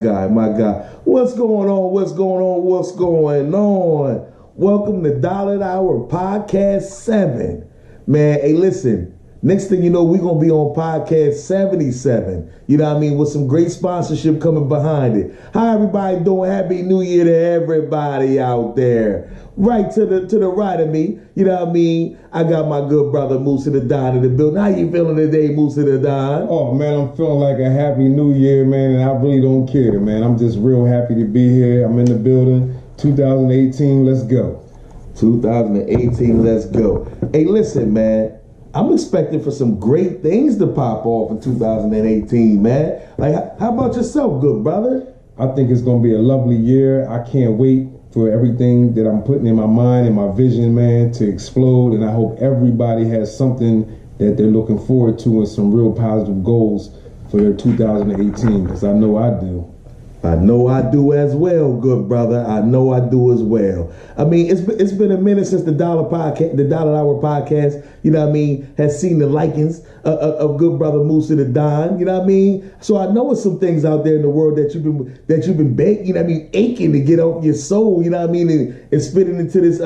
My guy. What's going on? What's going on? What's going on? Welcome to Dollar Hour Podcast 7. Man, hey, listen. Next thing you know, we're going to be on Podcast 77. You know what I mean? With some great sponsorship coming behind it. How everybody doing? Happy New Year to everybody out there. Right to the right of me, you know what I mean? I got my good brother Musa the Don in the building. How you feeling today, Musa the Don? Oh man, I'm feeling like a happy new year, man, and I really don't care, man. I'm just real happy to be here. I'm in the building. 2018, let's go. 2018, let's go. Hey, listen, man. I'm expecting for some great things to pop off in 2018, man. Like, how about yourself, good brother? I think it's gonna be a lovely year. I can't wait for everything that I'm putting in my mind and my vision, man, to explode. And I hope everybody has something that they're looking forward to and some real positive goals for their 2018, because I know I do. I know I do as well, good brother. I know I do as well. I mean, it's been a minute since the Dollar Hour podcast, you know what I mean, has seen the likings of good brother Musa the Don, you know what I mean? So I know it's some things out there in the world that you've been baking, you know what I mean, aching to get off your soul, you know what I mean, and spitting into this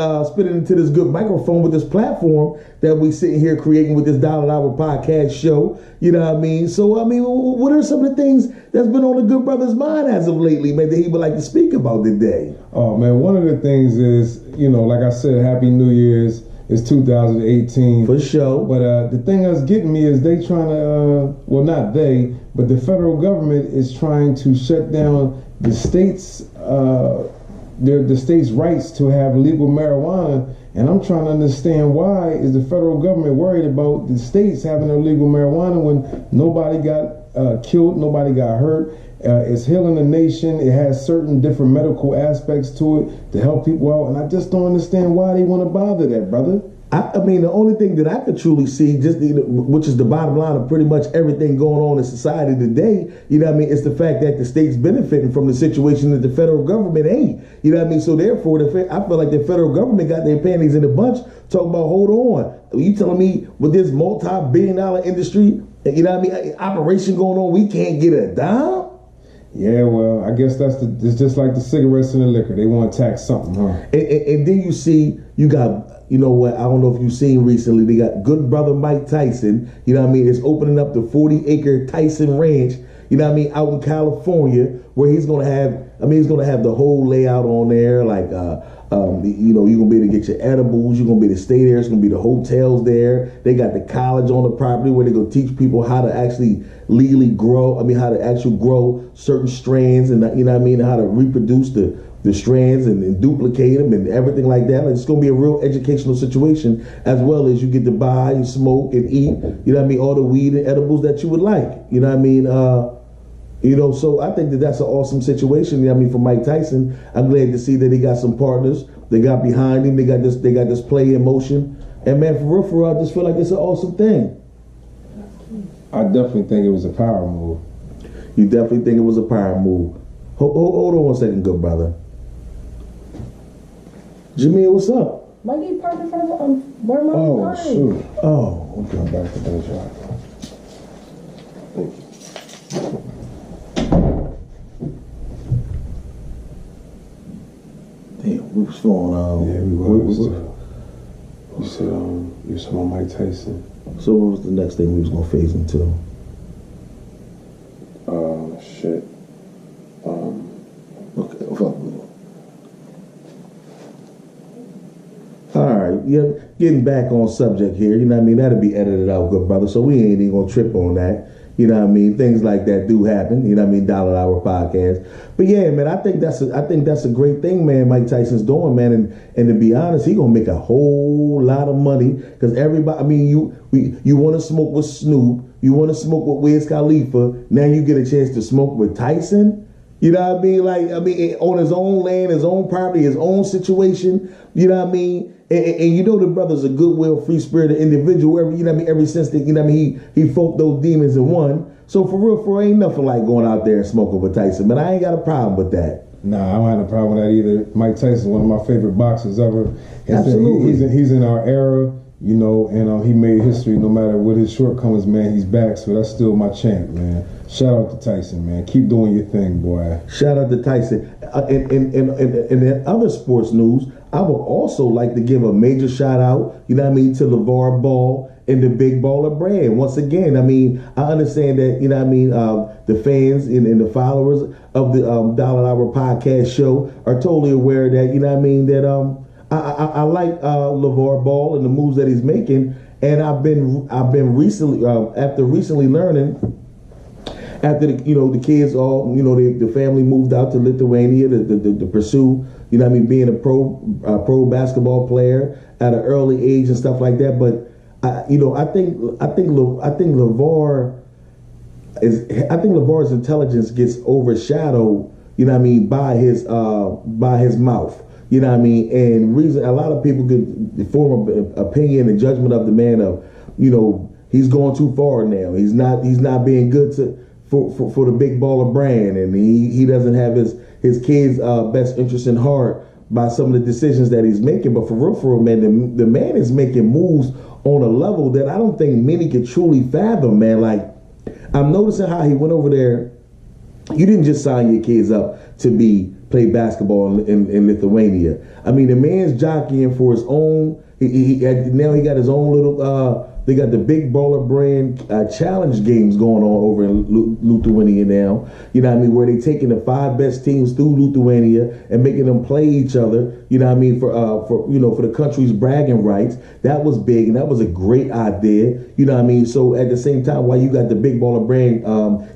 good microphone with this platform that we sitting here creating with this Dollar Hour podcast show, you know what I mean? So I mean, what are some of the things that's been on the good brother's mind as of lately, man, that he would like to speak about today? Oh man, one of the things is, you know, like I said, Happy New Year's. It's 2018. For sure. But the thing that's getting me is they trying to, well, not they, but the federal government is trying to shut down the states' the states' rights to have legal marijuana. And I'm trying to understand, why is the federal government worried about the states having illegal marijuana when nobody got killed, nobody got hurt? It's healing the nation. It has certain different medical aspects to it to help people out, and I just don't understand why they want to bother that, brother. I mean, the only thing that I could truly see, which is the bottom line of pretty much everything going on in society today, you know what I mean, it's the fact that the state's benefiting from the situation that the federal government ain't. You know what I mean? So therefore, I feel like the federal government got their panties in a bunch talking about, hold on, you telling me with this multi-billion-dollar industry, you know what I mean, operation going on, we can't get a dime? Yeah, well, I guess it's just like the cigarettes and the liquor. They want to tax something, huh? And then you got, you know what, I don't know if you've seen recently, they got good brother Mike Tyson, you know what I mean, it's opening up the 40-acre Tyson Ranch, you know what I mean, out in California, where he's going to have the whole layout on there, like, you know, you're going to be able to get your edibles, you're going to be able to stay there, it's going to be the hotels there, they got the college on the property where they're going to teach people how to actually legally grow, how to actually grow certain strands, and, you know what I mean, how to reproduce the strands and duplicate them and everything like that. Like, it's going to be a real educational situation, as well as you get to buy and smoke and eat, you know what I mean, all the weed and edibles that you would like, you know what I mean, you know, so I think that's an awesome situation, you know what I mean, for Mike Tyson. I'm glad to see that he got some partners. They got behind him. They got this play in motion. And man, for real, I just feel like it's an awesome thing. I definitely think it was a power move. You definitely think it was a power move. Hold on one second, good brother. Jermaine, what's up? Might get parked in front of where my Oh, shoot. Oh, okay. Come back to the shop. Thank you. Damn, we was going Yeah, we was. You said you saw Mike Tyson. So what was the next thing we was gonna phase into? Shit. Okay, fuck. All right, yeah, getting back on subject here, you know what I mean? That'll be edited out, good brother, so we ain't even gonna trip on that. You know what I mean? Things like that do happen. You know what I mean? Dollar Hour podcast. But yeah, man, I think that's a great thing, man. Mike Tyson's doing, man. And to be honest, he gonna make a whole lot of money, because everybody. I mean, you want to smoke with Snoop, you want to smoke with Wiz Khalifa. Now you get a chance to smoke with Tyson. You know what I mean? Like, I mean, on his own land, his own property, his own situation. You know what I mean? And you know the brother's a goodwill, free-spirited individual. Ever since that, you know what I mean, he fought those demons and won. So for real, ain't nothing like going out there and smoking with Tyson. But I ain't got a problem with that. Nah, I don't have a problem with that either. Mike Tyson, one of my favorite boxers ever. Absolutely. He's in our era. you know, and he made history. No matter what his shortcomings, man, he's back. So that's still my champ, man. Shout out to Tyson, man. Keep doing your thing, boy. Shout out to Tyson. In other sports news, I would also like to give a major shout out, you know what I mean, to LeVar Ball and the Big Baller brand. Once again, I mean, I understand that, you know what I mean, the fans and the followers of the Dollar Hour podcast show are totally aware that, you know what I mean, that I like LeVar Ball and the moves that he's making, and I've been recently after learning, after the kids all, the family moved out to Lithuania to pursue, you know what I mean, being a pro basketball player at an early age and stuff like that. But I think LeVar's intelligence gets overshadowed, you know what I mean, by his mouth. You know what I mean? And reason a lot of people could form an opinion and judgment of the man of, he's going too far now. He's not being good for the Big Baller brand, and he doesn't have his kids' best interest in heart by some of the decisions that he's making. But for real, man, the man is making moves on a level that I don't think many could truly fathom, man. Like, I'm noticing how he went over there. You didn't just sign your kids up to play basketball in Lithuania. I mean, the man's jockeying for his own. Now he got his own little. They got the Big Baller brand challenge games going on over in Lithuania now. You know what I mean? Where they taking the 5 best teams through Lithuania and making them play each other. You know what I mean? For the country's bragging rights. That was big, and that was a great idea. You know what I mean? So at the same time, while you got the Big Baller brand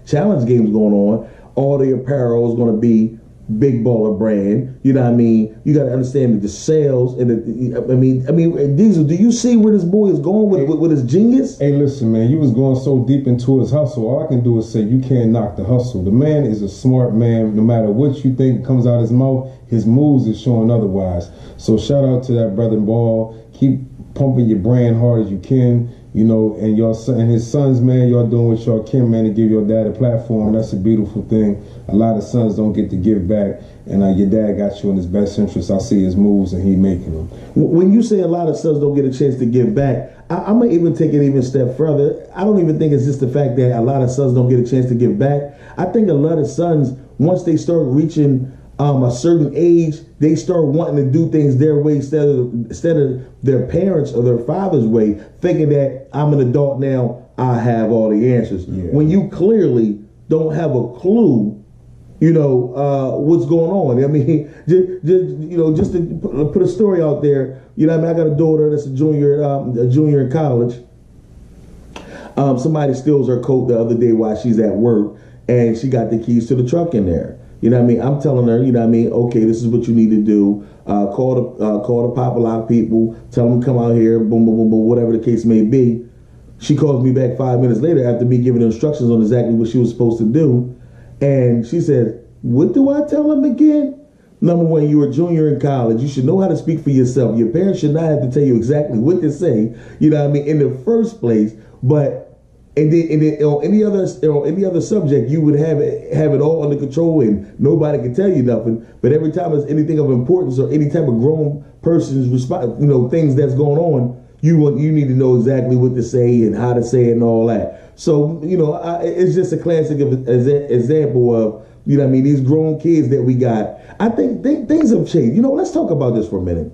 challenge games going on, all the apparel is going to be Big Baller brand. You know what I mean? You got to understand that the sales and I mean, Diesel, do you see where this boy is going with his genius? Hey, listen, man, you was going so deep into his hustle. All I can do is say you can't knock the hustle. The man is a smart man. No matter what you think comes out his mouth, his moves is showing otherwise. So shout out to that brother Ball. Keep pumping your brand hard as you can. And your son and his sons, man, y'all doing what y'all can, man, to give your dad a platform. That's a beautiful thing. A lot of sons don't get to give back, and your dad got you in his best interest. I see his moves, and he making them. When you say a lot of sons don't get a chance to give back, I'm going to even take it even a step further. I don't even think it's just the fact that a lot of sons don't get a chance to give back. I think a lot of sons, once they start reaching a certain age, they start wanting to do things their way instead of their parents or their father's way, thinking that I'm an adult now, I have all the answers. Yeah. When you clearly don't have a clue, what's going on. I mean, just to put a story out there, I got a daughter that's a junior in college. Somebody steals her coat the other day while she's at work, and she got the keys to the truck in there. You know what I mean? I'm telling her, okay, this is what you need to do. Call the Pop a Lock people, tell them to come out here, boom, boom, boom, boom, whatever the case may be. She calls me back 5 minutes later after me giving her instructions on exactly what she was supposed to do. And she said, what do I tell them again? Number one, you're a junior in college. You should know how to speak for yourself. Your parents should not have to tell you exactly what to say, you know what I mean, in the first place. But and then on any other subject, you would have it all under control and nobody can tell you nothing. But every time it's anything of importance or any type of grown person's response, things that's going on, you need to know exactly what to say and how to say it and all that. So it's just a classic example of these grown kids that we got. I think things have changed. Let's talk about this for a minute.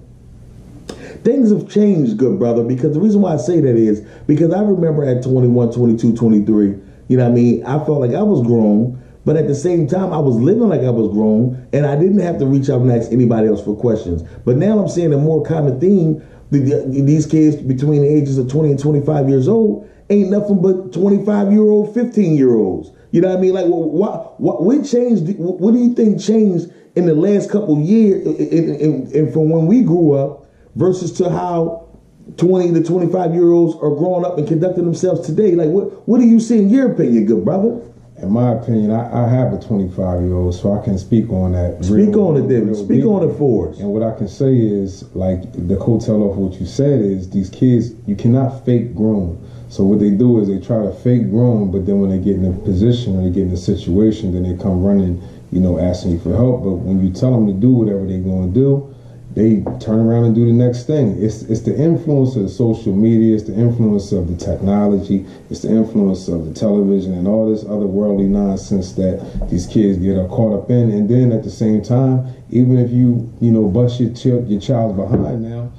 Things have changed, good brother, because the reason why I say that is because I remember at 21, 22, 23, I felt like I was grown, but at the same time, I was living like I was grown, and I didn't have to reach out and ask anybody else for questions. But now I'm seeing a more common theme. These kids between the ages of 20 and 25 years old ain't nothing but 25-year-old, 15-year-olds. You know what I mean? Like, what changed? What do you think changed in the last couple of years and from when we grew up versus to how 20 to 25-year-olds are growing up and conducting themselves today? Like, what do you see in your opinion, good brother? In my opinion, I have a 25-year-old, so I can speak on that. Speak on it, David. Speak on it for us. And what I can say is, like the hotel off what you said is, these kids, you cannot fake grown. So what they do is they try to fake grown, but then when they get in a position or they get in a situation, then they come running, asking you for help. But when you tell them to do whatever they're going to do, they turn around and do the next thing. It's the influence of social media, it's the influence of the technology, it's the influence of the television and all this other worldly nonsense that these kids get caught up in. And then at the same time, even if you bust your child's behind now,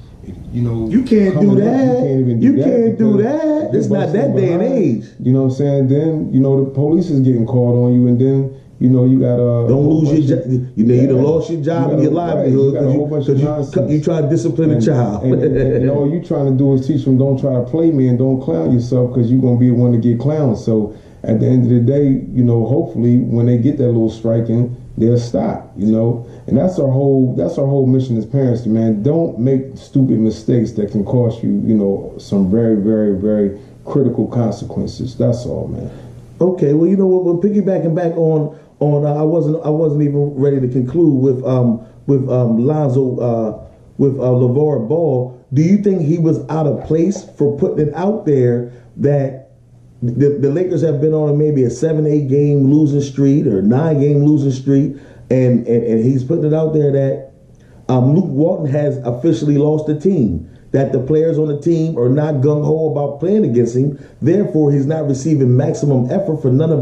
you can't do that. You can't do that. It's not that day and age. You know what I'm saying? Then the police is getting called on you, and then you gotta don't lose your job. You lost your job and your livelihood because you try to discipline a child. And all you trying to do is teach them, don't try to play me and don't clown yourself, because you're gonna be the one to get clowned. So at the end of the day, hopefully when they get that little striking, they'll stop. And that's our whole mission as parents, man. Don't make stupid mistakes that can cost you, some very, very, very critical consequences. That's all, man. Okay, well, we're piggybacking back on I wasn't even ready to conclude with Lonzo with LeVar Ball. Do you think he was out of place for putting it out there that the Lakers have been on maybe a 7-8 game losing streak or 9 game losing streak, and he's putting it out there that Luke Walton has officially lost the team, that the players on the team are not gung-ho about playing against him, therefore he's not receiving maximum effort from none of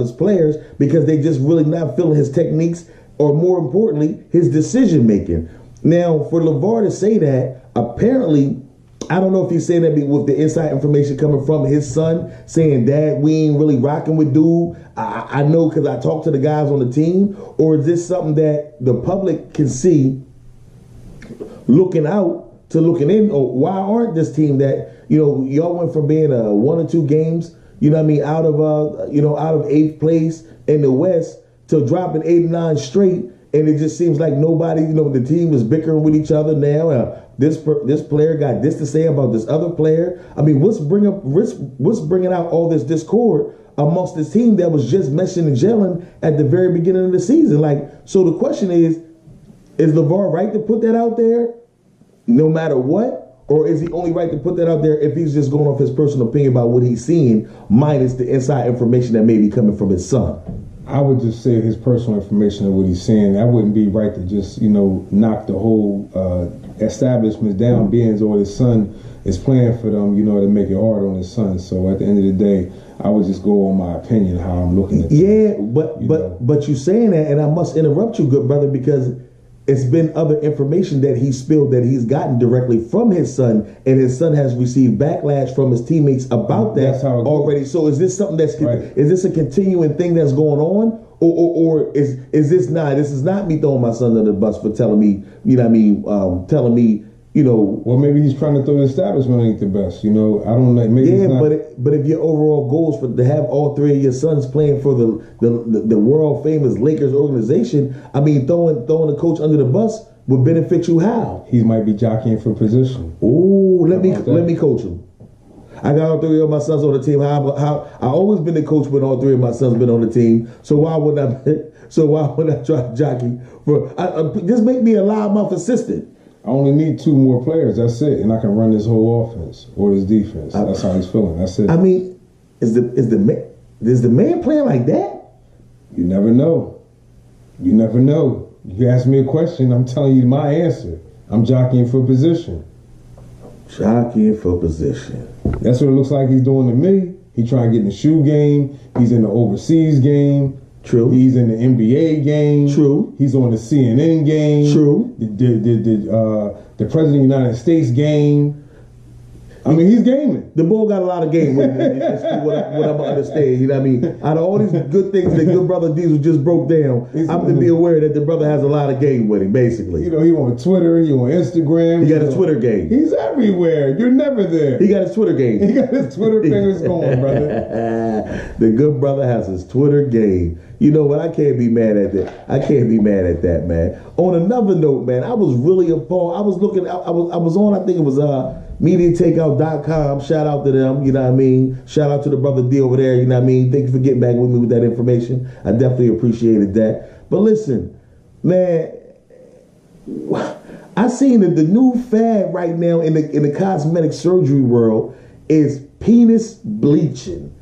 his players because they just really not feeling his techniques, or more importantly, his decision making. Now, for LeVar to say that, apparently, I don't know if he's saying that with the inside information coming from his son, saying, Dad, we ain't really rocking with dude. I know because I talked to the guys on the team. Or is this something that the public can see looking out to looking in? Or why aren't this team that, y'all went from being 1 or 2 games, out of 8th place in the West to dropping 8 and 9 straight. And it just seems like nobody, the team is bickering with each other now. This player got this to say about this other player. I mean, what's bringing out all this discord amongst this team that was just meshing and gelling at the very beginning of the season? So the question is LeVar right to put that out there no matter what? Or is he only right to put that out there if he's just going off his personal opinion about what he's seeing, minus the inside information that may be coming from his son? I would just say his personal information of what he's saying. That wouldn't be right to just, knock the whole establishment down, being as though his son is playing for them, to make it hard on his son. So at the end of the day, I would just go on my opinion, how I'm looking at it. But you saying that, and I must interrupt you, good brother, because it's been other information that he spilled that he's gotten directly from his son, and his son has received backlash from his teammates about that already. So is this something that's is this a continuing thing that's going on, or is this not? This is not me throwing my son under the bus for telling me, telling me, Well, maybe he's trying to throw the establishment ain't the best. I don't know. Maybe but if your overall goal is to have all 3 of your sons playing for the world famous Lakers organization, I mean, throwing the coach under the bus would benefit you how? He might be jockeying for position. Ooh, let me coach him. I got all 3 of my sons on the team. How I always been the coach when all 3 of my sons been on the team. So why would I try to jockey for? Just make me a loudmouth assistant. I only need 2 more players. That's it, and I can run this whole offense or this defense. That's how he's feeling. That's it. I mean, is the man playing like that? You never know. You never know. You ask me a question, I'm telling you my answer. I'm jockeying for position. Jockeying for position. That's what it looks like he's doing to me. He's trying to get in the shoe game. He's in the overseas game. True. He's in the NBA game. True. He's on the CNN game. True. The President of the United States game. I mean, he's gaming. The bull got a lot of game with him. What I'm understanding. You know what I mean? Out of all these good things that good brother Diesel just broke down, I'm to be aware that the brother has a lot of game with him, basically. He on Twitter, he on Instagram. He got his Twitter game. He's everywhere. You're never there. He got his Twitter game. He got his Twitter fingers going, brother. The good brother has his Twitter game. You know what? I can't be mad at that. I can't be mad at that, man. On another note, man, I was really appalled. I was looking. I was on. I think it was MediaTakeout.com. Shout out to them. You know what I mean. Shout out to the brother D over there. You know what I mean. Thank you for getting back with me with that information. I definitely appreciated that. But listen, man, I seen that the new fad right now in the cosmetic surgery world is penis bleaching.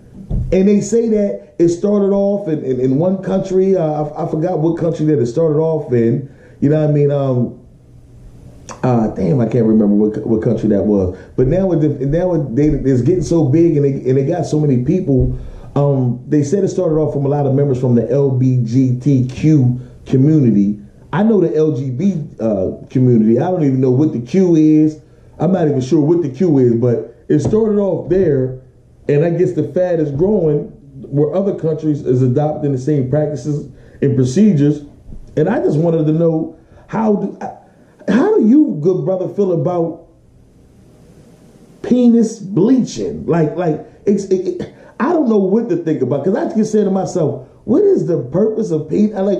And they say that it started off in one country. I forgot what country that it started off in. You know what I mean? Damn, I can't remember what country that was. But it's getting so big, and they got so many people. They said it started off from a lot of members from the LGBTQ community. I know the LGBT community. I don't even know what the Q is. I'm not even sure what the Q is, but it started off there, and I guess the fad is growing where other countries is adopting the same practices and procedures. And I just wanted to know how do you, good brother, feel about penis bleaching? I don't know what to think about, because I just say to myself, what is the purpose of penis? I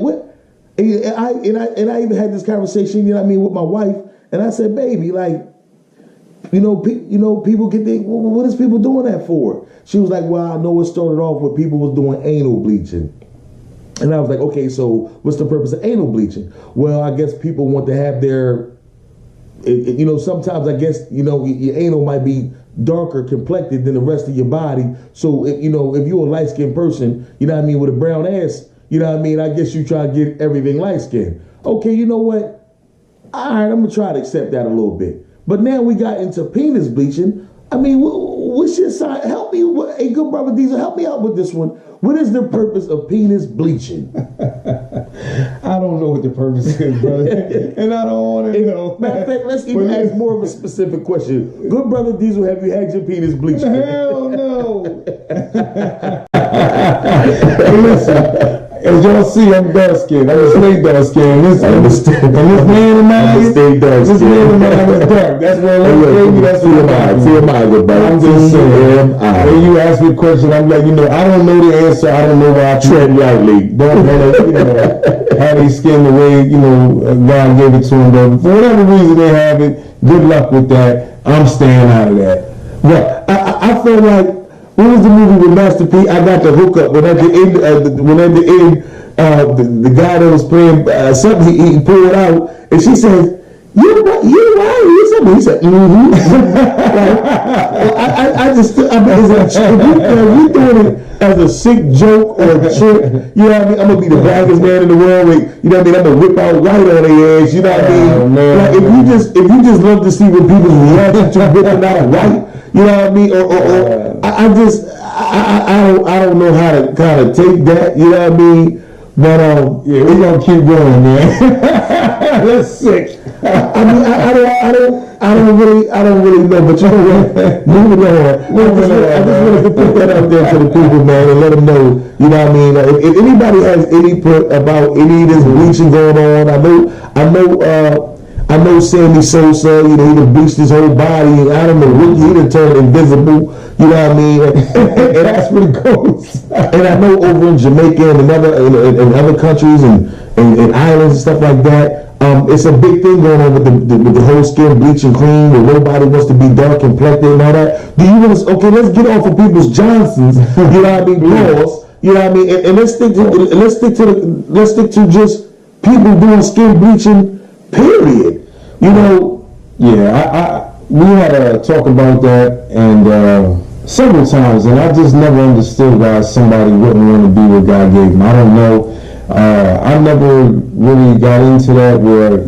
even had this conversation, you know what I mean, with my wife, and I said, baby, people get what is people doing that for? She was like, well, I know it started off with people was doing anal bleaching. And I was like, okay, so what's the purpose of anal bleaching? Well, I guess people want to have their, sometimes I guess, your anal might be darker complected than the rest of your body. So, if you're a light-skinned person, you know what I mean, with a brown ass, you know what I mean, I guess you try to get everything light-skinned. Okay, you know what? All right, I'm going to try to accept that a little bit. But now we got into penis bleaching. I mean, what's your side? Help me, hey, good brother Diesel, help me out with this one. What is the purpose of penis bleaching? I don't know what the purpose is, brother. And I don't want to know. Matter of fact, let's even ask more of a specific question. Good brother Diesel, have you had your penis bleached? Hell no. Hey, listen. As y'all see, I'm dark skinned. I'm a straight dark skinned. And this man of mine, this man of mine is dark. That's what that's TMI, good brother. I'm just saying. When you ask me a question, I'm like, I don't know the answer. I don't know why I tread lightly. Don't want to, have they skin the way, God gave it to them. But for whatever reason they have it, good luck with that. I'm staying out of that. But I feel like, what was the movie with Master P? I got the hookup when at the end, the guy that was playing something, he pulled out, and she said, "You right? You something?" He said, "Mm-hmm." If you doing it as a sick joke or a trick, you know what I mean? I'm gonna be the blackest man in the world. You know what I mean? I'm gonna whip out white on their ass. You know what I mean? Like if you just love to see what people's reaction to whipping out white. You know what I mean? Or I don't know how to kind of take that. You know what I mean? But yeah, we're gonna keep going, man. That's sick. I mean, I don't really know. But you know what? Moving on. I just wanted to put that out there to the people, man, and let them know. You know what I mean? If anybody has any input about any of this bleaching going on, I know Sammy Sosa, he done bleached his whole body, and I don't know what, he done turned invisible, you know what I mean? And that's what it goes. And I know over in Jamaica and in other countries and islands and stuff like that, it's a big thing going on with the whole skin bleaching cream, where nobody wants to be dark complected and all that. Do you want to, okay, let's get off of people's Johnsons, you know what I mean, laws, you know what I mean? And let's stick to just people doing skin bleaching, period. We had a talk about that and several times, and I just never understood why somebody wouldn't want to be what God gave them. I don't know. I never really got into that where,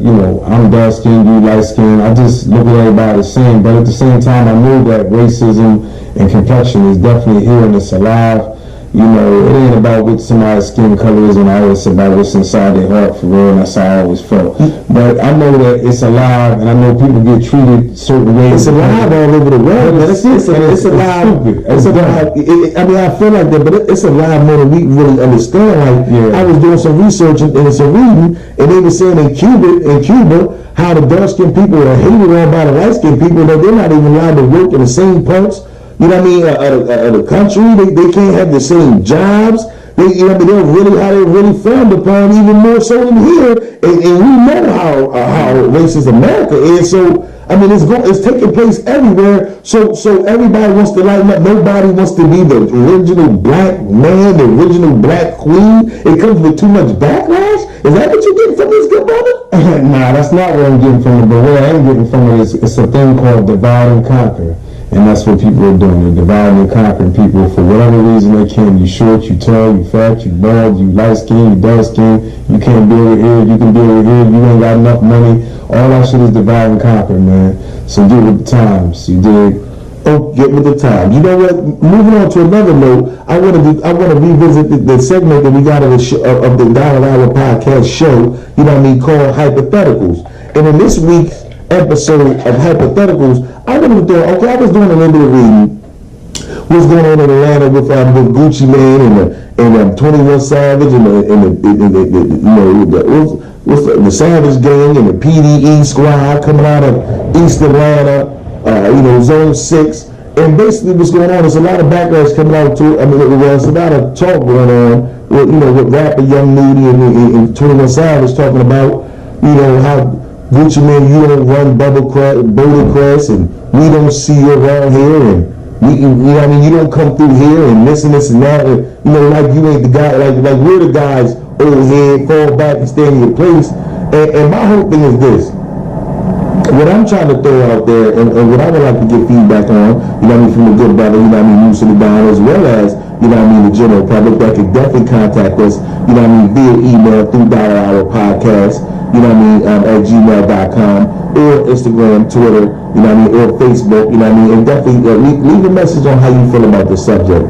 I'm dark skinned, you light skinned. I just look at everybody the same. But at the same time, I know that racism and complexion is definitely here and it's alive. It ain't about what somebody's skin color is and all, it's about what's inside their heart for real, and that's how I always felt. But I know that it's alive, and I know people get treated certain ways. It's alive all over the world, man. It's alive. It's alive. I feel like that, but it's alive more than we really understand. I was doing some research and some reading, and they were saying in Cuba, how the dark-skinned people are hated on by the light-skinned people, that they're not even allowed to work in the same parts. You know what I mean? The country, they can't have the same jobs. They're really frowned upon, even more so than here. And we know how racist America is. So it's taking place everywhere. So everybody wants to lighten up. Nobody wants to be the original black man, the original black queen. It comes with too much backlash. Is that what you're getting from this, good brother? Nah, that's not what I'm getting from it. But what I am getting from it is it's a thing called divide and conquer. And that's what people are doing. They're dividing and conquering people for whatever reason they can. You short, you tall, you fat, you bald, you light skin, you dark skin. You can't be over here, you can be over here. You ain't got enough money. All that shit is divide and conquer, man. So get with the times, you dig? Oh, get with the time. You know what? Moving on to another note, I want to revisit the segment that we got of the Dollar Hour podcast show. You know what I mean? Called Hypotheticals. And in this week's episode of Hypotheticals, I wanted to throw. Okay, I was doing a little bit of reading. What's going on in Atlanta with Gucci Mane and 21 Savage and the Savage Gang and the PDE squad coming out of East Atlanta. Zone 6, and basically what's going on is a lot of backlash coming out to it. I mean, there's a lot of talk going on with rapper Young Nudie and 21 Savage talking about, how Gucci Mane, you don't run Boulder Crest, and we don't see you around here, and you don't come through here, and this and that, and, like you ain't the guy, like we're the guys over here, fall back and stay in your place. And my whole thing is this. What I'm trying to throw out there, and what I would like to get feedback on, from the good brother, Musa the Don, as well as, the general public that could definitely contact us, via email through Dollar Hour Podcast, at gmail.com, or Instagram, Twitter, or Facebook, and definitely leave a message on how you feel about the subject.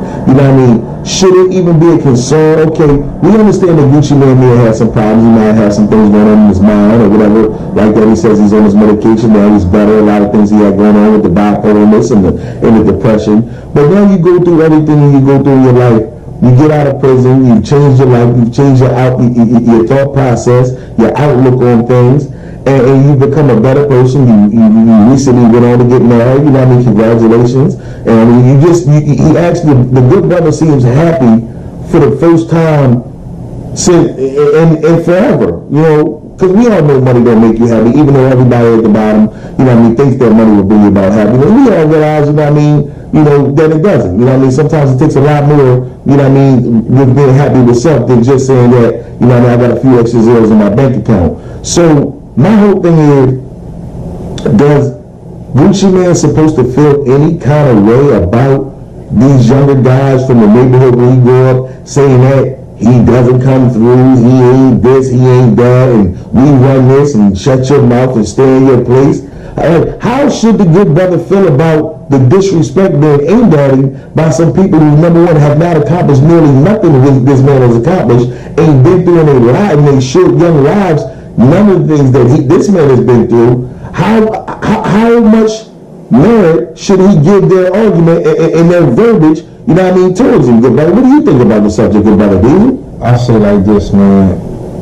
Should it even be a concern? Okay, we understand that Gucci Mane may have some problems, he might have some things going on in his mind or whatever, like that he says he's on his medication, now he's better, a lot of things he had going on with the bipolarness and the depression. But now you go through everything you go through in your life. You get out of prison, you change your life, you change your thought process, your outlook on things, and you become a better person. You recently went on to get married, congratulations. And he actually, the good brother seems happy for the first time since, and forever, because we all know money don't make you happy, even though everybody at the bottom, thinks that money will bring you about happiness. We all realize, that it doesn't. Sometimes it takes a lot more, with being happy with something, just saying that, I got a few extra zeros in my bank account. So my whole thing is, does Gucci Mane supposed to feel any kind of way about these younger guys from the neighborhood where he grew up saying that he doesn't come through, he ain't this, he ain't that, and we run this, and shut your mouth and stay in your place? How should the good brother feel about the disrespect being aimed at him by some people who, number one, have not accomplished nearly nothing this man has accomplished, ain't been through in their lives, in their short young lives, none of the things that this man has been through? How much merit should he give their argument and their verbiage, towards him, good brother? What do you think about the subject, good brother? Do you? I say like this, man.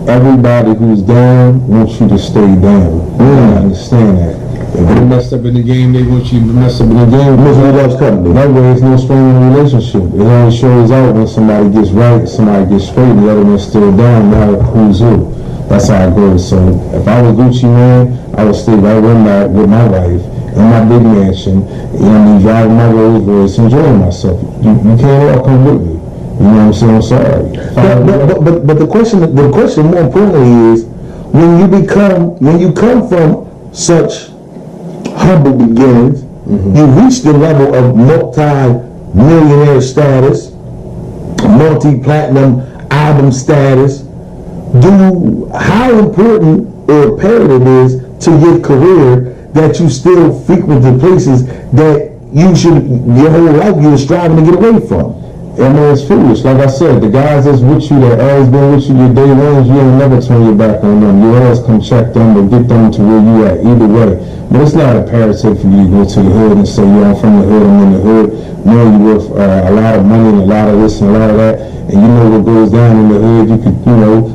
Everybody who's down wants you to stay down. I understand that. If you messed up in the game, they want you to mess up in the game. Misery loves company. That way, it's no strain in the relationship. It only shows out when somebody gets right, somebody gets straight, the other one's still down. Now, who's who? That's how it goes. So if I was Gucci Mane, I would stay right with my wife in my big mansion, driving my Rolls Royce, enjoying myself. You can't all come with me. You know what I'm saying? I'm sorry. But the question more importantly is, when you come from such humble beginnings, you reach the level of multi-millionaire status, multi-platinum album status. How important or imperative is to your career that you still frequent the places that you should, your whole life you were striving to get away from? I mean, it's foolish. Like I said, the guys that's with you, that always been with you, your day ones, you ain't never turn your back on them. You always come check them or get them to where you at, either way. But it's not imperative for you to go to the hood and say, I'm from the hood, I'm in the hood. No, you worth a lot of money and a lot of this and a lot of that. And you know what goes down in the hood, you could,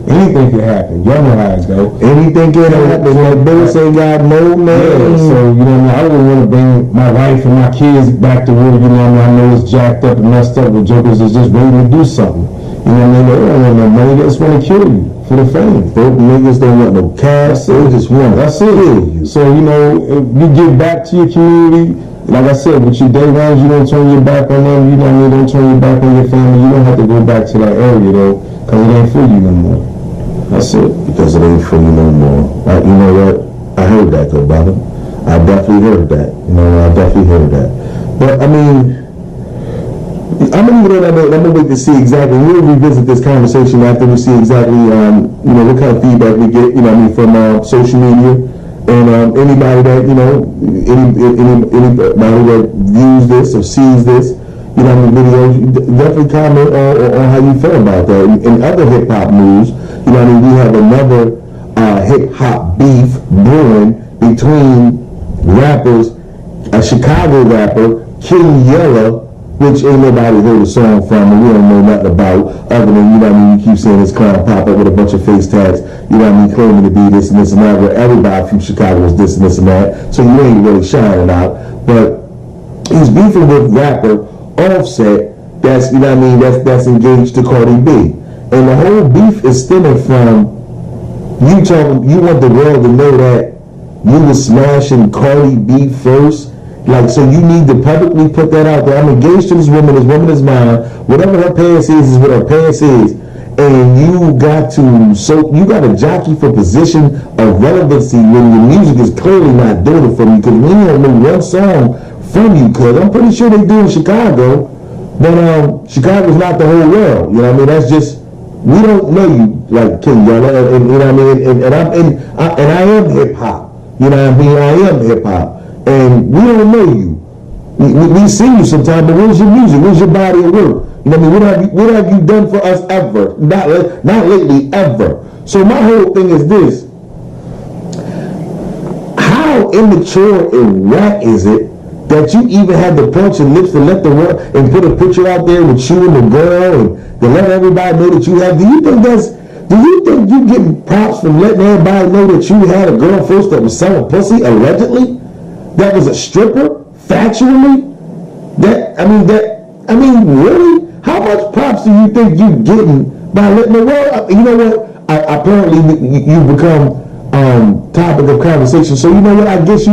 anything could happen. Y'all know how it go. Anything can happen. Like Billy say, God, no man. Yeah, so, I wouldn't want to bring my wife and my kids back to where, I know it's jacked up and messed up with jokers is just waiting to do something. They don't want no money, they just want to kill you for the fame. Broke niggas don't want no cash, they just want That's it. So, if you give back to your community, like I said, with your day ones, you don't turn your back on them, don't turn your back on your family. You don't have to go back to that area, though, because it ain't for you no more. That's it. Because it ain't for you no more. You know what? I heard that, good brother. I definitely heard that. I definitely heard that. But, I'm gonna wait to see exactly. We'll revisit this conversation after we see exactly, what kind of feedback we get, from social media, And anybody that, anybody that views this or sees this, videos, definitely comment on how you feel about that. In other hip hop news, we have another hip hop beef brewing between rappers, a Chicago rapper, King Yella, which ain't nobody heard a song from, and we don't know nothing about, other than, you keep seeing this clown pop up with a bunch of face tags, claiming to be this and this and that, where everybody from Chicago is this and this and that, so you ain't really shining out. But he's beefing with rapper Offset, that's, that's engaged to Cardi B. And the whole beef is stemming from you want the world to know that you was smashing Cardi B first. Like, so you need to publicly put that out there. I'm engaged to this woman is mine. Whatever her past is what her past is. And you got to jockey for position of relevancy when your music is clearly not doing it for you, because we don't know one song from you, cuz I'm pretty sure they do in Chicago, but Chicago's not the whole world. That's just, we don't know you like King Yella, and I am hip hop. I am hip hop. And we don't know you. We see you sometimes, but where's your music? Where's your body of work? What have you done for us ever? Not lately, ever. So my whole thing is this. How immature and whack is it that you even had the punch and lips to let the world and put a picture out there with you and the girl and to let everybody know that you have? Do you think you getting props from letting everybody know that you had a girl first that was selling pussy allegedly? That was a stripper, factually? Really? How much props do you think you're getting by letting the world? You know what? Apparently, you become topic of conversation. So you know what? I guess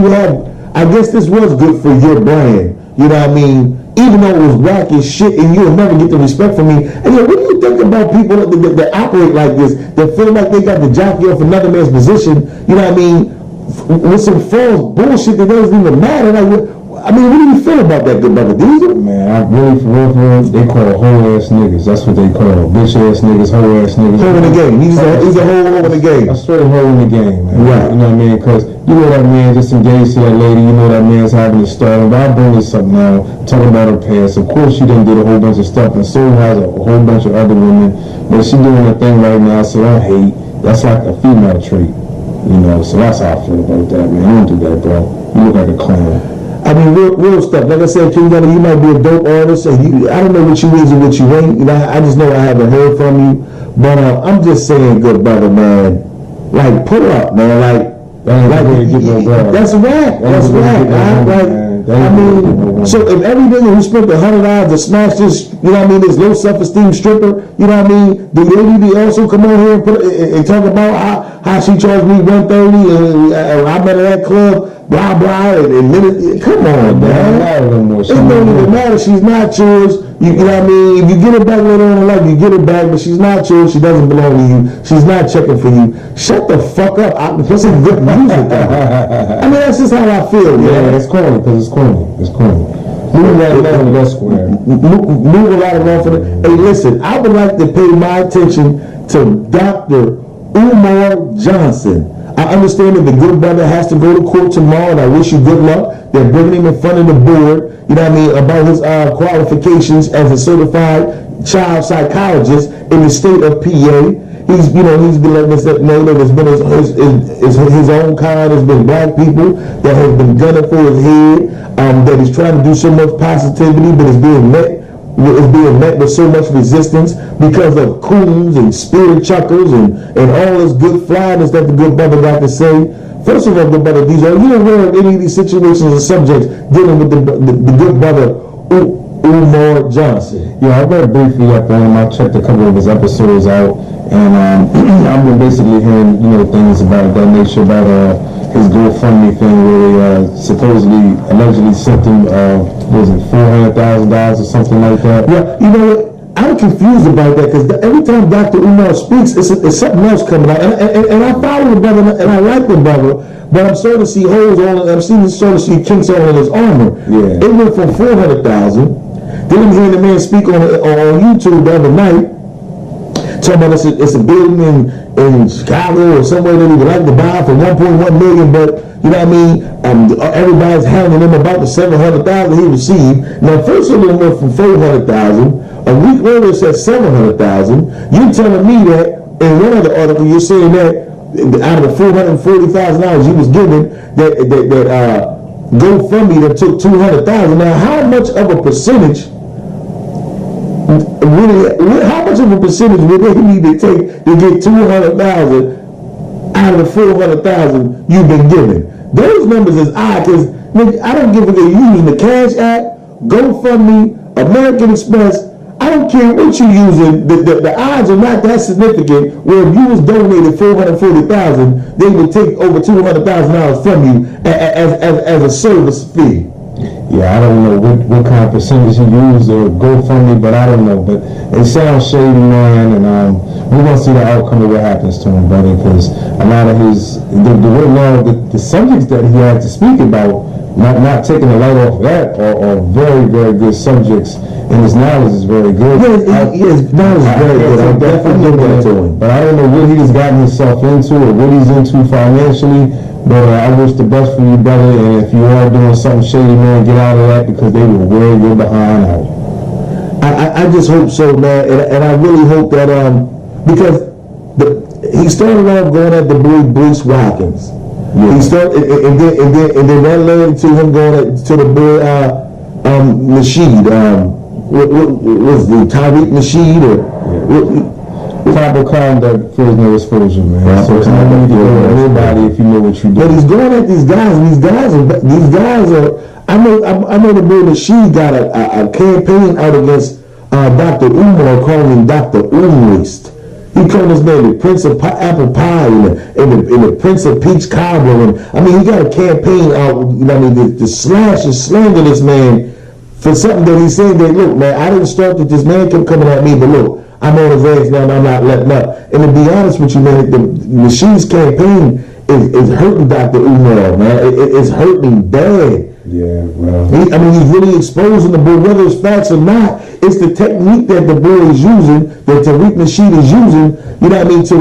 this was good for your brand. Even though it was whack as shit, and you'll never get the respect from me. And what do you think about people that operate like this, that feel like they got the jockey off another man's position? With some false bullshit that doesn't even matter. What do you feel about that, good brother Diesel? Man, I really, for real, they call hoe ass niggas. That's what they call bitch ass niggas, hoe ass niggas. Hoe in the game. He's a hoe in the game. A straight hoe in the game, man. Right. You know what I mean? Because that man just engaged to that lady. That man's having a story. But I bring this up now, talking about her past. Of course, she done did a whole bunch of stuff, and so has a whole bunch of other women. But she doing a thing right now, so I hate. That's like a female trait. So that's how I feel about that, man. Don't do that, bro. You look like a clown. Real stuff. Like I said, King Gunner, you might be a dope artist, and I don't know what you is and what you ain't. I just know I haven't heard from you. But I'm just saying, good brother, man. Like, pull up, man. That's whack. That's whack. So if every nigga who spent $100 to smash this, this low self-esteem stripper, the lady also come on here and talk about how she charged me $130 and I met her at that club, blah blah, and come on, man. It don't even matter. She's not yours. If you get it back later on in life, you get it back, but she's not yours. She doesn't belong to you. She's not checking for you. Shut the fuck up. Put some good music on. That's just how I feel. Yeah, it's corny because it's corny. It's corny. Move right along to that square. Move right along for that. Hey, listen, I would like to pay my attention to Dr. Umar Johnson. I understand that the good brother has to go to court tomorrow, and I wish you good luck. They're bringing him in front of the board, about his qualifications as a certified child psychologist in the state of PA. He's been letting us know that there's been his own kind. There's been black people that have been gunning for his head, that he's trying to do so much positivity, but it's being met with so much resistance because of coons and spirit chuckers and all this good flyness that the good brother got to say. First of all, good brother Diesel, are you aware of any of these situations or subjects dealing with the good brother Umar Johnson? Yeah, I read briefly up on him. I checked a couple of his episodes out, and I've been basically hearing things about that nature, about his GoFundMe thing where they supposedly, allegedly sent him, was it $400,000 or something like that? Yeah, I'm confused about that because every time Dr. Umar speaks, it's something else coming out. And I follow the brother and I like the brother, but I'm starting to see holes on it. I'm starting to see kinks on his armor. Yeah. It went from $400,000. Then I'm hearing the man speak on YouTube the other night talking about it's a building in Chicago or somewhere that he would like to buy for 1.1 million, but you know what I mean? Everybody's handing him about the 700,000 he received. Now, first of all, went from 400,000. A week later, it said 700,000. You're telling me that in one other article, you're saying that out of the $440,000 he was given, that GoFundMe that took 200,000. Now, how much of a percentage? Really, how much of a percentage would they need to take to get 200,000 out of the 400,000 you've been given? Those numbers is odd because I don't give a damn. You using the Cash App, GoFundMe, American Express. I don't care what you're using. The odds are not that significant. Where if you was donated 440,000, they would take over $200,000 from you as a service fee. Yeah, I don't know what kind of percentage he used or GoFundMe, but I don't know. But it sounds shady, man, and we're gonna see the outcome of what happens to him, buddy. Because a lot of the subjects that he had to speak about, not taking the light off of that, are very, very good subjects, and his knowledge is very good. His knowledge is very good. I'm definitely giving that to him. But I don't know what he's gotten himself into or what he's into financially. But I wish the best for you, brother, and if you are doing something shady, man, get out of that because they will wear you behind out. I just hope so, man, and I really hope that because he started off going at the boy Bruce Watkins. Yeah. He started and then that led to him going to the boy Nasheed. What was the Tariq Nasheed or? Proper conduct for no exposure, man. So it's not going to go to anybody if you know what you do. But he's going at these guys, and these guys are. I know the boy Nasheed got a campaign out against Dr. Umar, calling him Dr. Umrist. He called his name the Prince of Apple Pie and the Prince of Peach Cobbler. And I mean, he got a campaign out. You know what I mean? To slash and slander this man for something that he's saying that, look, man, I didn't start that. This man kept coming at me, but look, I'm on his legs now and I'm not letting up. And to be honest with you, man, the Nasheed's campaign is hurting Dr. Umar, man. It's hurting bad. Yeah, well. He's really exposing the boy, whether it's facts or not. It's the technique that the boy is using, that Tariq Nasheed is using, you know what I mean, to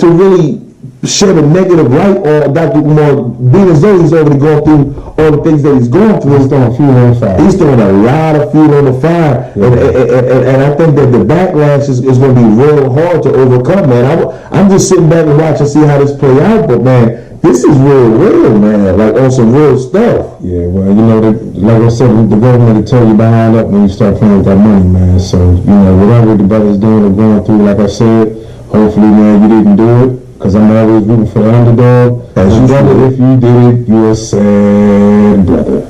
really shed a negative light on Dr. Umar, being as though he's already gone through all the things that he's going through. He's throwing fuel on the fire. He's throwing a lot of fuel on the fire. Yeah. And I think that the backlash is going to be real hard to overcome, man. I'm just sitting back and watching, see how this play out, but man, this is real, man, like on some real stuff. Yeah, well, you know, like I said, the government will tell you behind up when you start playing with that money, man. So, you know, whatever the brother's doing or going through, like I said, hopefully, man, you didn't do it. Because I'm always rooting for the underdog. As you brother, if you did it, you're a sad brother.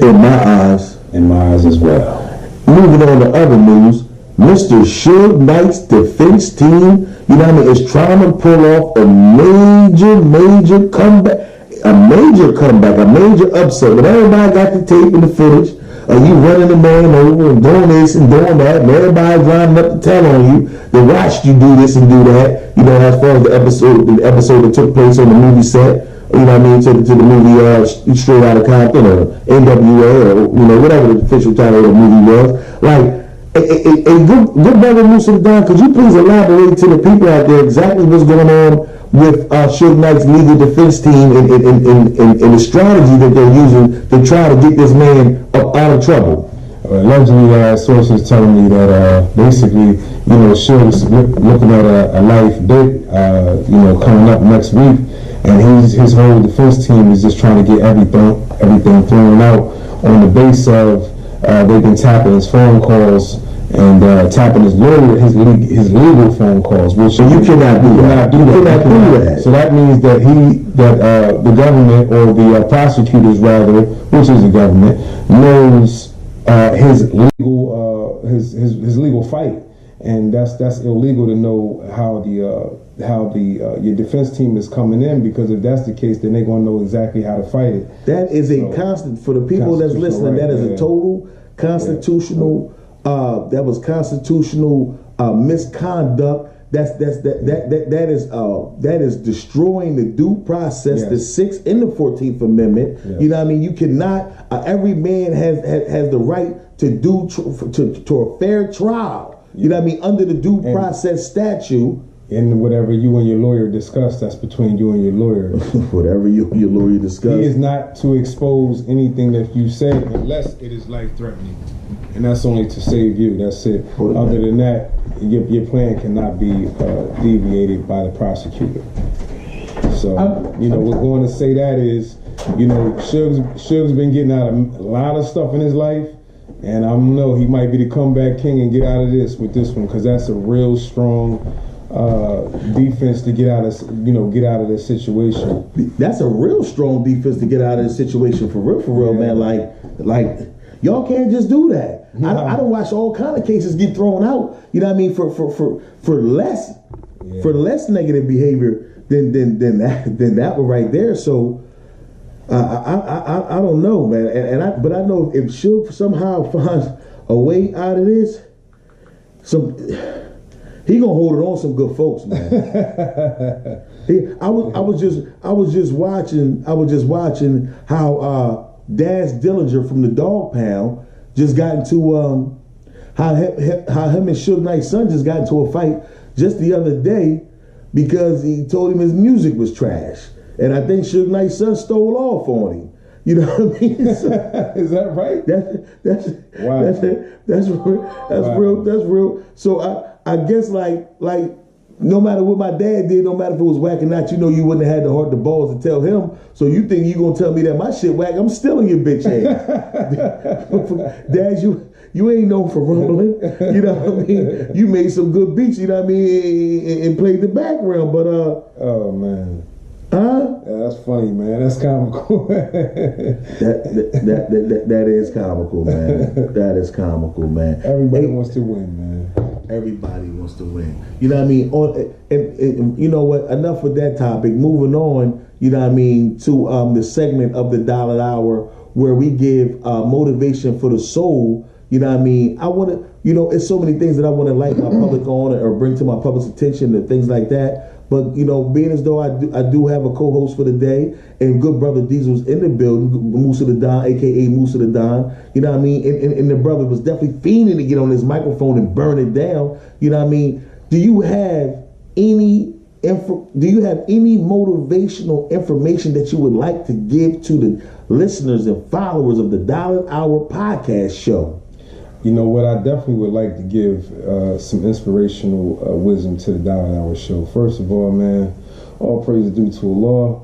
In my eyes. In my eyes as well. Moving on to other news, Mr. Suge Knight's defense team, you know what I mean, is trying to pull off a major comeback, a major upset. But everybody got the tape and the footage. You running the man over and doing this and doing that, and everybody's lining up to tell on you. They watched you do this and do that. You know, as far as the episode that took place on the movie set, you know what I mean, to the movie Straight Outta Compton or NWA or, you know, whatever the official title of the movie was. Like, a good brother Musa, could you please elaborate to the people out there exactly what's going on with Suge Knight's legal defense team and the strategy that they're using to try to get this man up out of trouble? Allegedly, sources telling me that basically, you know, Suge's looking at a life bit, you know, coming up next week, and his whole defense team is just trying to get everything thrown out on the base of they've been tapping his phone calls and tapping his lawyer, his legal phone calls, which you cannot do that. So that means that the government or the prosecutors rather, which is the government, knows his legal fight, and that's illegal to know how your defense team is coming in, because if that's the case, then they're gonna know exactly how to fight it. That is a constant for the people that's listening. Right, that is a total constitutional. That was constitutional misconduct. That is destroying the due process, the 6th and the 14th Amendment. Yes. You know what I mean? You cannot. Every man has the right to a fair trial. You know what I mean? Under the due process statute. And whatever you and your lawyer discuss, that's between you and your lawyer. Whatever you and your lawyer discuss. He is not to expose anything that you say unless it is life-threatening. And that's only to save you. That's it. Other than that, your plan cannot be deviated by the prosecutor. So, we're going to say that is, Suge's been getting out of a lot of stuff in his life. And I know he might be the comeback king and get out of this with this one, because that's a real strong defense to get out of this situation. That's a real strong defense to get out of this situation, for real, man. Like y'all can't just do that. I don't watch all kind of cases get thrown out. You know what I mean? For less negative behavior than that one right there. So I don't know, man. But I know if Suge somehow finds a way out of this, he gonna hold it on some good folks, man. I was just watching how Daz Dillinger from the Dog Pound just got into how him and Suge Knight's son just got into a fight just the other day because he told him his music was trash, and I think Suge Knight's son stole off on him. You know what I mean? So, is that right? That's real. So I guess like no matter what my dad did, no matter if it was whack or not, you wouldn't have had the heart, the balls to tell him. So you think you gonna tell me that my shit whack? I'm still in your bitch ass. Dad, you ain't known for rumbling. You know what I mean? You made some good beats. You know what I mean? And played the background, but oh man. Huh? Yeah, that's funny, man. That's comical. that is comical, man. That is comical, man. Everybody wants to win, man. Everybody wants to win. You know what I mean? And you know what? Enough with that topic. Moving on, you know what I mean, to the segment of the Dollar Hour where we give motivation for the soul. You know what I mean? I want to, it's so many things that I want to light my public on or bring to my public's attention and things like that. But, being as though I do have a co-host for the day, and good brother Diesel's in the building, Musa the Don, a.k.a. Musa the Don, you know what I mean? And the brother was definitely fiending to get on his microphone and burn it down, you know what I mean? Do you have any motivational information that you would like to give to the listeners and followers of the Dollar Hour podcast show? You know what? I definitely would like to give some inspirational wisdom to the Dollar Hour show. First of all, man, all praise is due to Allah.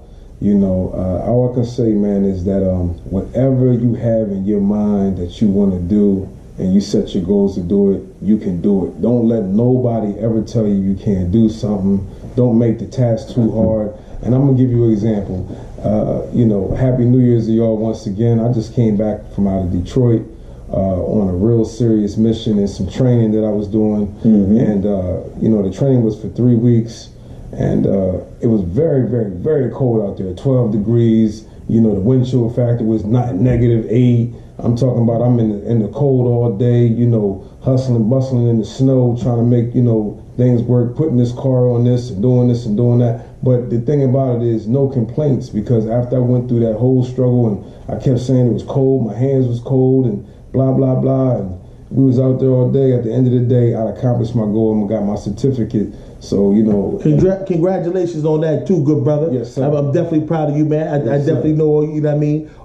All I can say, man, is that whatever you have in your mind that you want to do and you set your goals to do it, you can do it. Don't let nobody ever tell you can't do something. Don't make the task too hard. And I'm going to give you an example. Happy New Year's to y'all once again. I just came back from out of Detroit. On a real serious mission and some training that I was doing. Mm-hmm. And, the training was for 3 weeks. And it was very, very, very cold out there, 12 degrees. The wind chill factor was not -8. I'm talking about I'm in the cold all day, hustling, bustling in the snow, trying to make, things work, putting this car on this and doing that. But the thing about it is no complaints, because after I went through that whole struggle and I kept saying it was cold, my hands was cold and blah, blah, blah. And we was out there all day. At the end of the day, I accomplished my goal and got my certificate. So, Congratulations on that too, good brother. Yes, sir. I'm definitely proud of you, man. I definitely know,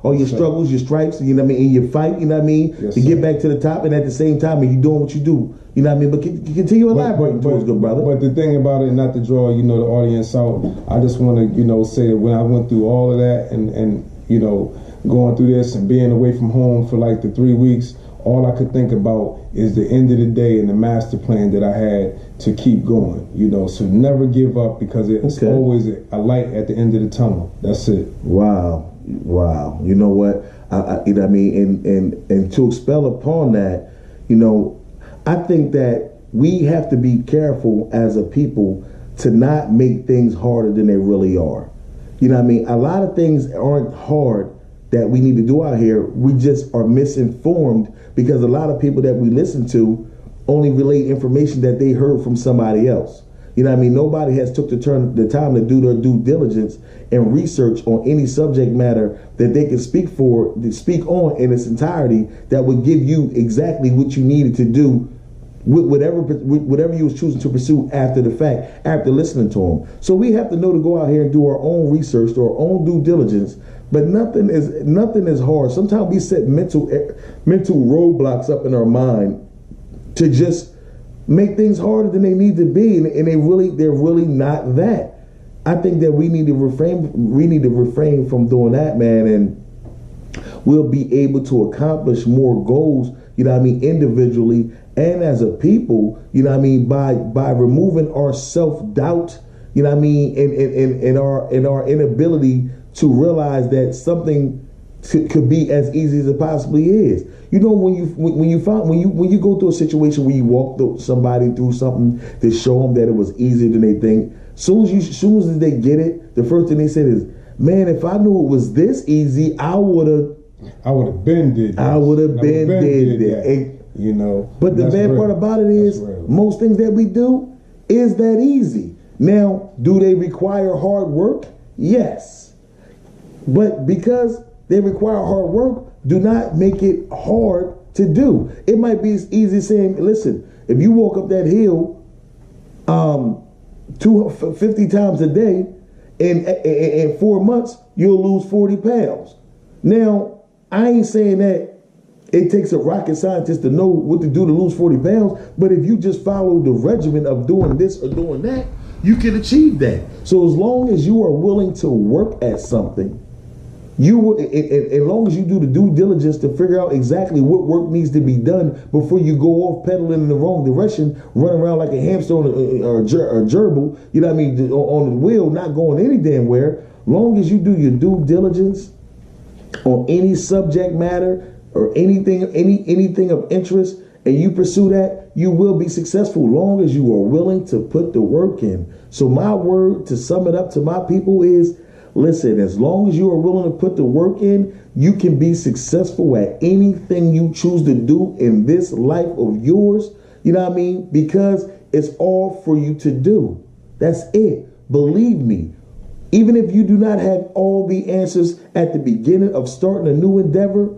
all your struggles, your stripes, in your fight, yes, to get back to the top. And at the same time, you're doing what you do, But continue elaborating to us, good brother. But the thing about it, not to draw, the audience out, I just want to, say that when I went through all of that and going through this and being away from home for like the 3 weeks, all I could think about is the end of the day and the master plan that I had to keep going, so never give up, because it's always a light at the end of the tunnel. That's it. Wow. You know what? And to expel upon that, I think that we have to be careful as a people to not make things harder than they really are. A lot of things aren't hard that we need to do out here. We just are misinformed because a lot of people that we listen to only relate information that they heard from somebody else. Nobody has took the time to do their due diligence and research on any subject matter that they can speak on in its entirety that would give you exactly what you needed to do whatever you was choosing to pursue after the fact, after listening to them. So we have to know to go out here and do our own research, do our own due diligence. But nothing is hard. Sometimes we set mental roadblocks up in our mind to just make things harder than they need to be, and they're really not that. I think that we need to refrain from doing that, man, and we'll be able to accomplish more goals, you know what I mean, individually and as a people, you know what I mean, by removing our self-doubt, you know what I mean, and our inability to realize that something could be as easy as it possibly is. You know, when you go through a situation where you walk somebody through something to show them that it was easier than they think, soon as they get it, the first thing they said is, "Man, if I knew it was this easy, I would have been did this. I would have been did that." You know. But the bad part about it is, most things that we do is that easy. Now, do they require hard work? Yes. But because they require hard work, do not make it hard to do. It might be as easy as saying, listen, if you walk up that hill 50 times a day, in 4 months, you'll lose 40 pounds. Now, I ain't saying that it takes a rocket scientist to know what to do to lose 40 pounds, but if you just follow the regimen of doing this or doing that, you can achieve that. So as long as you are willing to work at something, as long as you do the due diligence to figure out exactly what work needs to be done before you go off pedaling in the wrong direction, running around like a hamster or a gerbil, you know what I mean, on the wheel, not going any damn where, long as you do your due diligence on any subject matter or anything of interest, and you pursue that, you will be successful long as you are willing to put the work in. So my word to sum it up to my people is, listen, as long as you are willing to put the work in, you can be successful at anything you choose to do in this life of yours. You know what I mean? Because it's all for you to do. That's it. Believe me. Even if you do not have all the answers at the beginning of starting a new endeavor,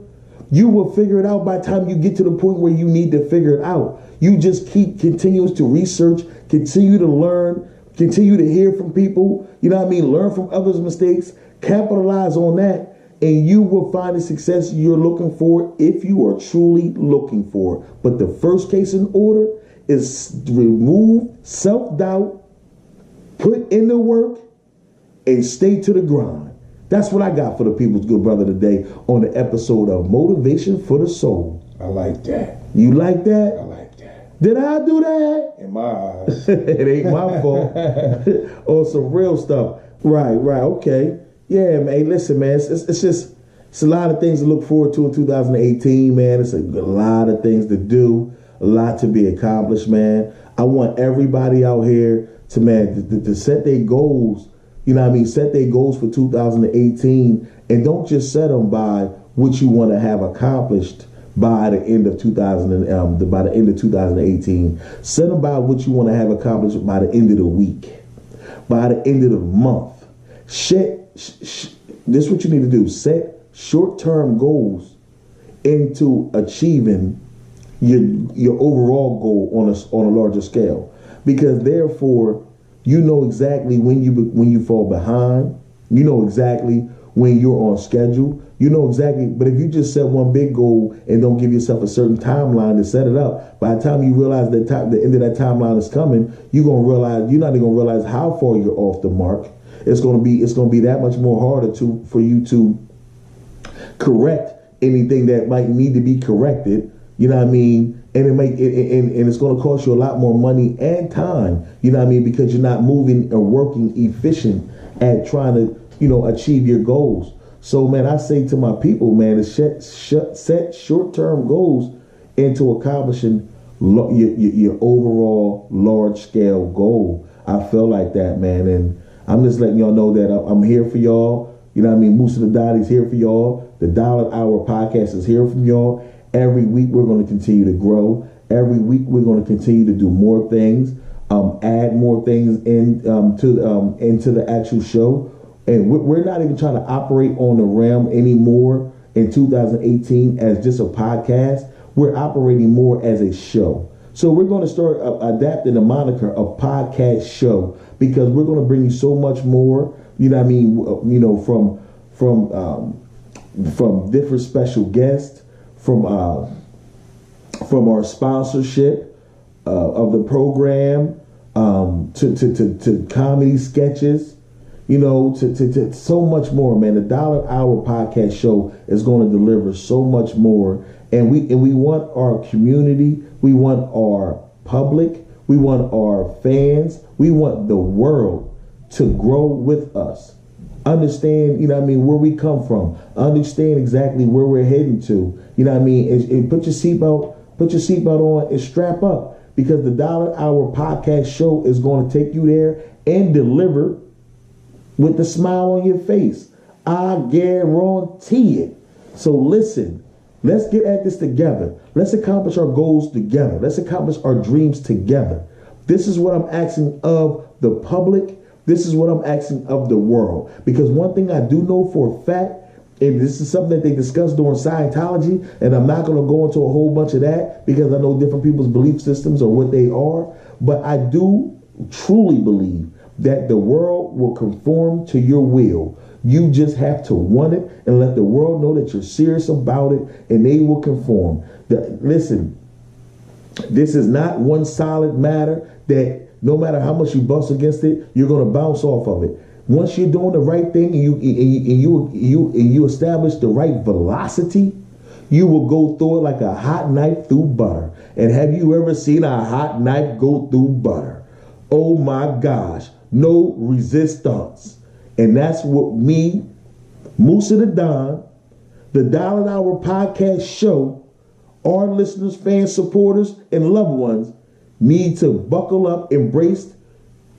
you will figure it out by the time you get to the point where you need to figure it out. You just continues to research, continue to learn, continue to hear from people, you know what I mean? Learn from others' mistakes, capitalize on that, and you will find the success you're looking for if you are truly looking for it. But the first case in order is remove self-doubt, put in the work, and stay to the grind. That's what I got for the people's good brother today on the episode of Motivation for the Soul. I like that. You like that? I like that. Did I do that? In my eyes. It ain't my fault. On some real stuff. Right, okay. Yeah, man. Listen, man. It's a lot of things to look forward to in 2018, man. It's a lot of things to do, a lot to be accomplished, man. I want everybody out here to set their goals. You know what I mean? Set their goals for 2018, and don't just set them by what you want to have accomplished by the end of 2018. Set them by what you want to have accomplished by the end of the week, by the end of the month. This is what you need to do. Set short-term goals into achieving your overall goal on a larger scale, because therefore you know exactly when you fall behind. You know exactly when you're on schedule. You know exactly. But if you just set one big goal and don't give yourself a certain timeline to set it up, by the time you realize that the end of that timeline is coming, you're not even gonna realize how far you're off the mark. It's gonna be that much more harder for you to correct anything that might need to be corrected. You know what I mean? And it's going to cost you a lot more money and time. You know what I mean? Because you're not moving or working efficient at trying to, achieve your goals. So, man, I say to my people, man, to set short-term goals into accomplishing your overall large-scale goal. I feel like that, man. And I'm just letting y'all know that I'm here for y'all. You know what I mean? Musa the Dottie's here for y'all. The Dollar Hour podcast is here for y'all. Every week we're going to continue to grow. Every week we're going to continue to do more things, add more things into the actual show. And we're not even trying to operate on the realm anymore in 2018 as just a podcast. We're operating more as a show. So we're going to start adapting the moniker of podcast show because we're going to bring you so much more. You know what I mean? From different special guests, from our sponsorship of the program, to comedy sketches, to so much more, man. The Dollar Hour podcast show is going to deliver so much more, and we want our community, we want our public, we want our fans, we want the world to grow with us. Understand, where we come from. Understand exactly where we're heading to. And put your seatbelt on and strap up, because the Dollar Hour podcast show is going to take you there and deliver with the smile on your face. I guarantee it. So listen, let's get at this together. Let's accomplish our goals together. Let's accomplish our dreams together. This is what I'm asking of the public. This is what I'm asking of the world. Because one thing I do know for a fact, and this is something that they discussed during Scientology, and I'm not going to go into a whole bunch of that because I know different people's belief systems or what they are, but I do truly believe that the world will conform to your will. You just have to want it and let the world know that you're serious about it, and they will conform. Listen, this is not one solid matter that no matter how much you bust against it, you're going to bounce off of it. Once you're doing the right thing and you establish the right velocity, you will go through it like a hot knife through butter. And have you ever seen a hot knife go through butter? Oh my gosh, no resistance. And that's what me, Musa the Don, the Dollar Hour podcast show, our listeners, fans, supporters, and loved ones need to buckle up, embrace,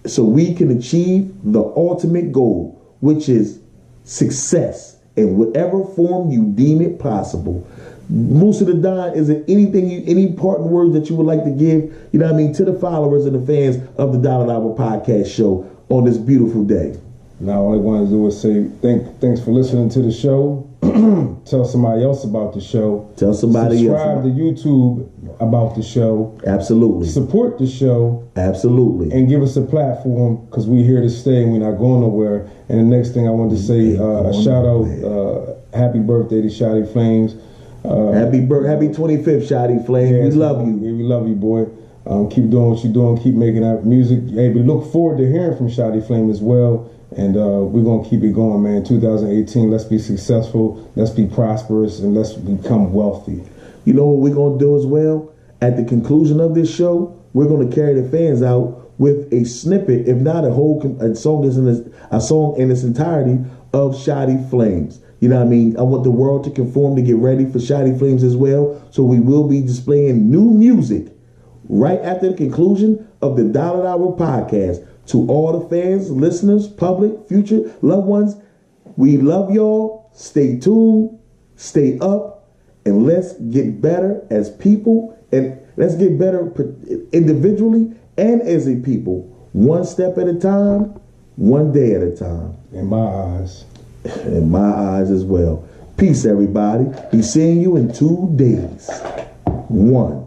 so we can achieve the ultimate goal, which is success in whatever form you deem it possible. Musa the Don, is there any parting words that you would like to give, to the followers and the fans of the Dollar Hour podcast show on this beautiful day? Now, all I want to do is say thanks for listening to the show. Tell somebody else about the show. Tell somebody else. Subscribe to YouTube about the show. Absolutely. Support the show. Absolutely. And give us a platform, because we're here to stay and we're not going nowhere. And the next thing I want to say, a shout out, happy birthday to Shotty Flames. Happy 25th, Shotty Flames. Yeah, we love you. We love you, boy. Keep doing what you're doing. Keep making that music. Hey, we look forward to hearing from Shotty Flame as well. And we're going to keep it going, man. 2018, let's be successful, let's be prosperous, and let's become wealthy. You know what we're going to do as well? At the conclusion of this show, we're going to carry the fans out with a snippet, if not a whole song in its entirety of Shotty Flames. You know what I mean? I want the world to conform to get ready for Shotty Flames as well. So we will be displaying new music right after the conclusion of the Dollar Hour podcast. To all the fans, listeners, public, future loved ones, we love y'all. Stay tuned, stay up, and let's get better as people, and let's get better individually and as a people. One step at a time, one day at a time. In my eyes. In my eyes as well. Peace, everybody. Be seeing you in 2 days. 1.